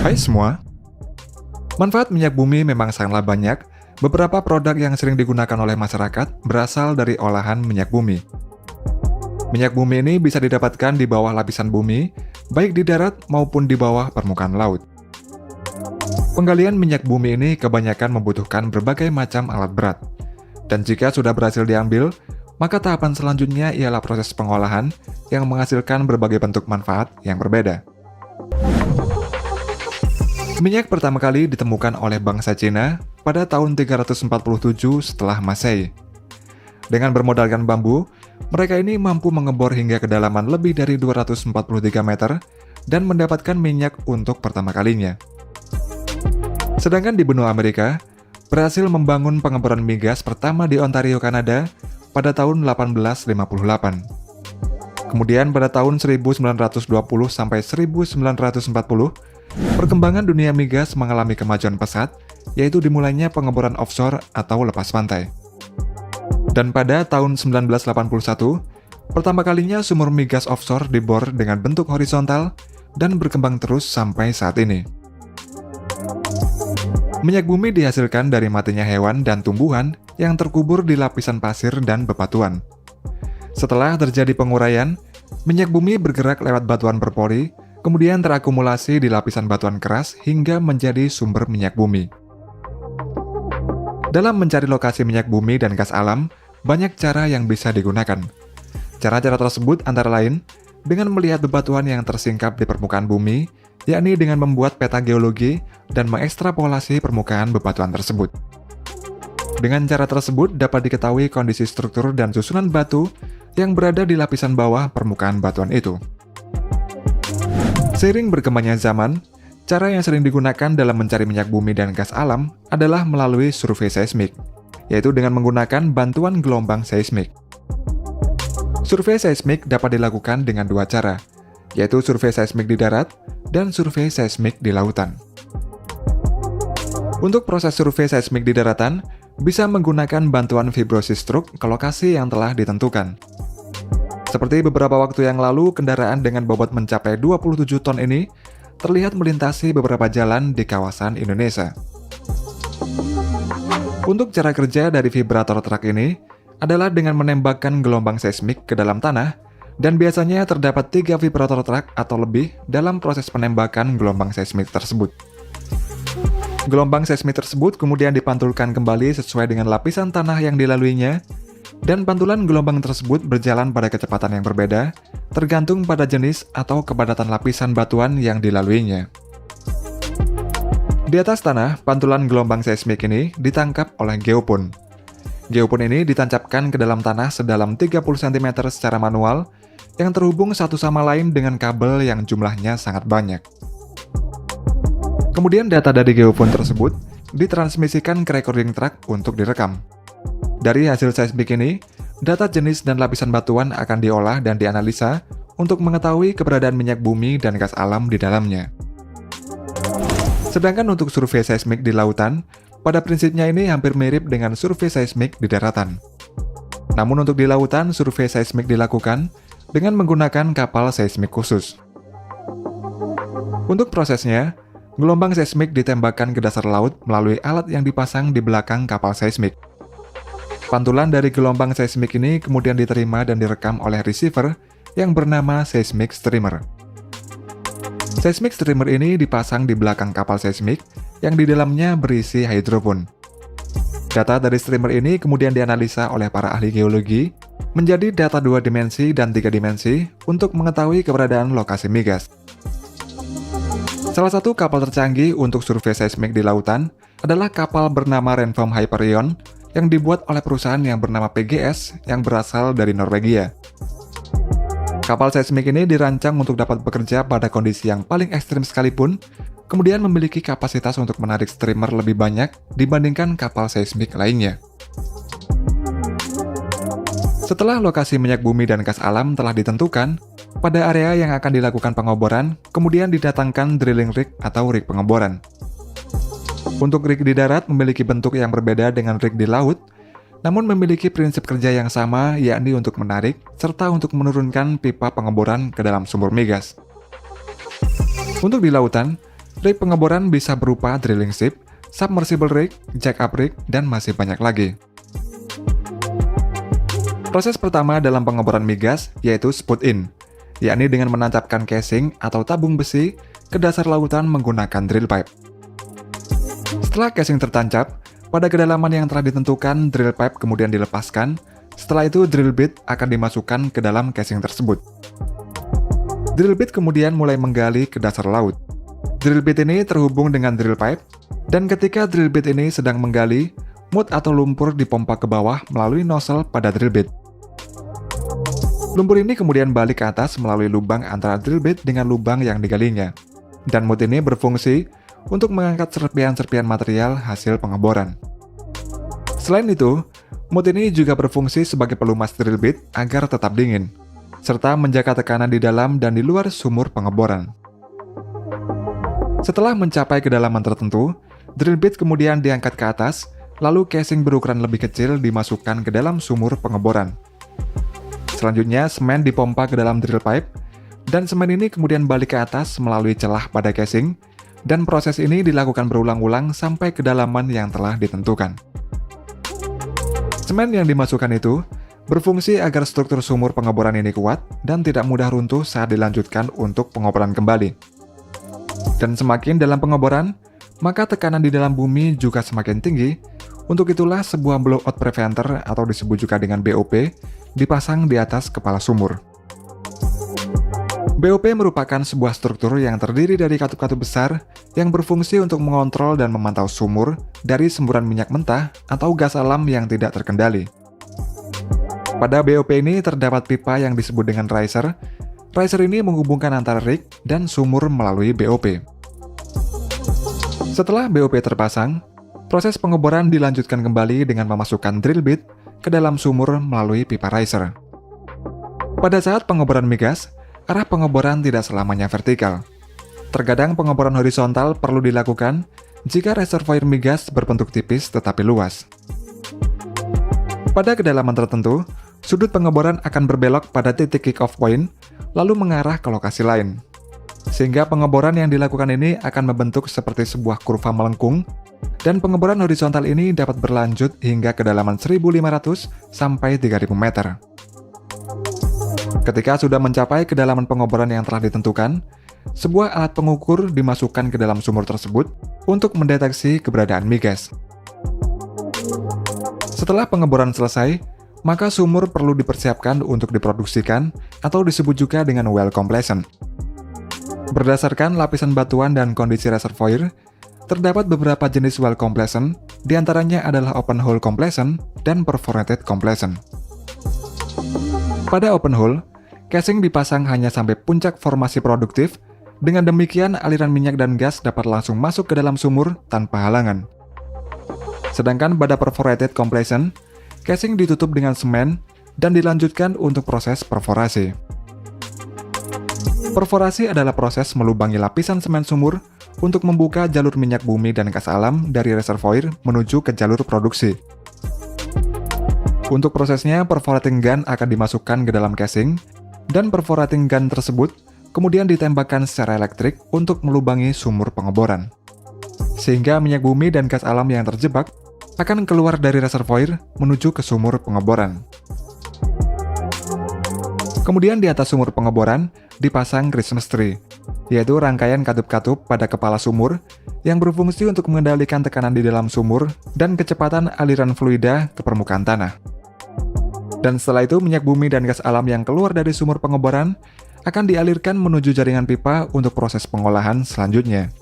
Hai semua, manfaat minyak bumi memang sangatlah banyak. Beberapa produk yang sering digunakan oleh masyarakat berasal dari olahan minyak bumi. Minyak bumi ini bisa didapatkan di bawah lapisan bumi, baik di darat maupun di bawah permukaan laut. Penggalian minyak bumi ini kebanyakan membutuhkan berbagai macam alat berat. Dan jika sudah berhasil diambil, maka tahapan selanjutnya ialah proses pengolahan yang menghasilkan berbagai bentuk manfaat yang berbeda. Minyak pertama kali ditemukan oleh bangsa Cina pada tahun 347 setelah Masehi. Dengan bermodalkan bambu, mereka ini mampu mengebor hingga kedalaman lebih dari 243 meter dan mendapatkan minyak untuk pertama kalinya. Sedangkan di benua Amerika, berhasil membangun pengeboran migas pertama di Ontario, Kanada pada tahun 1858. Kemudian pada tahun 1920 sampai 1940, perkembangan dunia migas mengalami kemajuan pesat, yaitu dimulainya pengeboran offshore atau lepas pantai. Dan pada tahun 1981, pertama kalinya sumur migas offshore dibor dengan bentuk horizontal dan berkembang terus sampai saat ini. Minyak bumi dihasilkan dari matinya hewan dan tumbuhan yang terkubur di lapisan pasir dan bebatuan. Setelah terjadi penguraian, minyak bumi bergerak lewat batuan berpori, kemudian terakumulasi di lapisan batuan keras hingga menjadi sumber minyak bumi. Dalam mencari lokasi minyak bumi dan gas alam, banyak cara yang bisa digunakan. Cara-cara tersebut antara lain dengan melihat bebatuan yang tersingkap di permukaan bumi, yakni dengan membuat peta geologi dan mengekstrapolasi permukaan bebatuan tersebut. Dengan cara tersebut dapat diketahui kondisi struktur dan susunan batu yang berada di lapisan bawah permukaan batuan itu. Seiring berkembangnya zaman, cara yang sering digunakan dalam mencari minyak bumi dan gas alam adalah melalui survei seismik, yaitu dengan menggunakan bantuan gelombang seismik. Survei seismik dapat dilakukan dengan dua cara, yaitu survei seismik di darat dan survei seismik di lautan. Untuk proses survei seismik di daratan, bisa menggunakan bantuan vibrosis truk ke lokasi yang telah ditentukan. Seperti beberapa waktu yang lalu, kendaraan dengan bobot mencapai 27 ton ini terlihat melintasi beberapa jalan di kawasan Indonesia. Untuk cara kerja dari vibrator truk ini adalah dengan menembakkan gelombang seismik ke dalam tanah, dan biasanya terdapat 3 vibrator truk atau lebih dalam proses penembakan gelombang seismik tersebut. Gelombang seismik tersebut kemudian dipantulkan kembali sesuai dengan lapisan tanah yang dilaluinya, dan pantulan gelombang tersebut berjalan pada kecepatan yang berbeda, tergantung pada jenis atau kepadatan lapisan batuan yang dilaluinya. Di atas tanah, pantulan gelombang seismik ini ditangkap oleh geopon. Geopon ini ditancapkan ke dalam tanah sedalam 30 cm secara manual, yang terhubung satu sama lain dengan kabel yang jumlahnya sangat banyak. Kemudian data dari geopon tersebut ditransmisikan ke recording track untuk direkam. Dari hasil seismik ini, data jenis dan lapisan batuan akan diolah dan dianalisa untuk mengetahui keberadaan minyak bumi dan gas alam di dalamnya. Sedangkan untuk survei seismik di lautan, pada prinsipnya ini hampir mirip dengan survei seismik di daratan. Namun untuk di lautan, survei seismik dilakukan dengan menggunakan kapal seismik khusus. Untuk prosesnya, gelombang seismik ditembakkan ke dasar laut melalui alat yang dipasang di belakang kapal seismik. Pantulan dari gelombang seismik ini kemudian diterima dan direkam oleh receiver yang bernama seismic streamer. Seismic streamer ini dipasang di belakang kapal seismik yang di dalamnya berisi hidrofon. Data dari streamer ini kemudian dianalisa oleh para ahli geologi menjadi data 2 dimensi dan 3 dimensi untuk mengetahui keberadaan lokasi migas. Salah satu kapal tercanggih untuk survei seismik di lautan adalah kapal bernama Renform Hyperion yang dibuat oleh perusahaan yang bernama PGS yang berasal dari Norwegia. Kapal seismik ini dirancang untuk dapat bekerja pada kondisi yang paling ekstrim sekalipun, kemudian memiliki kapasitas untuk menarik streamer lebih banyak dibandingkan kapal seismik lainnya. Setelah lokasi minyak bumi dan gas alam telah ditentukan, pada area yang akan dilakukan pengeboran, kemudian didatangkan drilling rig atau rig pengeboran. Untuk rig di darat memiliki bentuk yang berbeda dengan rig di laut, namun memiliki prinsip kerja yang sama, yakni untuk menarik serta untuk menurunkan pipa pengeboran ke dalam sumur migas. Untuk di lautan, Rig pengeboran bisa berupa drilling ship, submersible rig, jack-up rig, dan masih banyak lagi. Proses pertama dalam pengeboran migas yaitu spud in, yakni dengan menancapkan casing atau tabung besi ke dasar lautan menggunakan drill pipe. Setelah casing tertancap, pada kedalaman yang telah ditentukan, drill pipe kemudian dilepaskan. Setelah itu, drill bit akan dimasukkan ke dalam casing tersebut. Drill bit kemudian mulai menggali ke dasar laut. Drill bit ini terhubung dengan drill pipe, dan ketika drill bit ini sedang menggali, mud atau lumpur dipompa ke bawah melalui nozzle pada drill bit. Lumpur ini kemudian balik ke atas melalui lubang antara drill bit dengan lubang yang digalinya. Dan mud ini berfungsi untuk mengangkat serpihan-serpihan material hasil pengeboran. Selain itu, mud ini juga berfungsi sebagai pelumas drill bit agar tetap dingin, serta menjaga tekanan di dalam dan di luar sumur pengeboran. Setelah mencapai kedalaman tertentu, drill bit kemudian diangkat ke atas, lalu casing berukuran lebih kecil dimasukkan ke dalam sumur pengeboran. Selanjutnya, semen dipompa ke dalam drill pipe, dan semen ini kemudian balik ke atas melalui celah pada casing, dan proses ini dilakukan berulang-ulang sampai kedalaman yang telah ditentukan. Semen yang dimasukkan itu berfungsi agar struktur sumur pengeboran ini kuat dan tidak mudah runtuh saat dilanjutkan untuk pengeboran kembali. Dan semakin dalam pengeboran, maka tekanan di dalam bumi juga semakin tinggi. Untuk itulah sebuah blowout preventer atau disebut juga dengan BOP dipasang di atas kepala sumur. BOP merupakan sebuah struktur yang terdiri dari katup-katup besar yang berfungsi untuk mengontrol dan memantau sumur dari semburan minyak mentah atau gas alam yang tidak terkendali. Pada BOP ini terdapat pipa yang disebut dengan riser. Riser ini menghubungkan antara rig dan sumur melalui BOP. Setelah BOP terpasang, proses pengeboran dilanjutkan kembali dengan memasukkan drill bit ke dalam sumur melalui pipa riser. Pada saat pengeboran migas, arah pengeboran tidak selamanya vertikal. Terkadang pengeboran horizontal perlu dilakukan jika reservoir migas berbentuk tipis tetapi luas. Pada kedalaman tertentu, sudut pengeboran akan berbelok pada titik kick-off point, lalu mengarah ke lokasi lain. Sehingga pengeboran yang dilakukan ini akan membentuk seperti sebuah kurva melengkung, dan pengeboran horizontal ini dapat berlanjut hingga kedalaman 1.500 sampai 3.000 meter. Ketika sudah mencapai kedalaman pengeboran yang telah ditentukan, sebuah alat pengukur dimasukkan ke dalam sumur tersebut untuk mendeteksi keberadaan migas. Setelah pengeboran selesai, maka sumur perlu dipersiapkan untuk diproduksikan atau disebut juga dengan well completion. Berdasarkan lapisan batuan dan kondisi reservoir, terdapat beberapa jenis well completion, diantaranya adalah open hole completion dan perforated completion. Pada open hole, casing dipasang hanya sampai puncak formasi produktif, dengan demikian aliran minyak dan gas dapat langsung masuk ke dalam sumur tanpa halangan. Sedangkan pada perforated completion, casing ditutup dengan semen dan dilanjutkan untuk proses perforasi. Perforasi adalah proses melubangi lapisan semen sumur untuk membuka jalur minyak bumi dan gas alam dari reservoir menuju ke jalur produksi. Untuk prosesnya, perforating gun akan dimasukkan ke dalam casing, dan perforating gun tersebut kemudian ditembakkan secara elektrik untuk melubangi sumur pengeboran. Sehingga minyak bumi dan gas alam yang terjebak akan keluar dari reservoir menuju ke sumur pengeboran. Kemudian di atas sumur pengeboran dipasang Christmas tree, yaitu rangkaian katup-katup pada kepala sumur yang berfungsi untuk mengendalikan tekanan di dalam sumur dan kecepatan aliran fluida ke permukaan tanah. Dan setelah itu minyak bumi dan gas alam yang keluar dari sumur pengeboran akan dialirkan menuju jaringan pipa untuk proses pengolahan selanjutnya.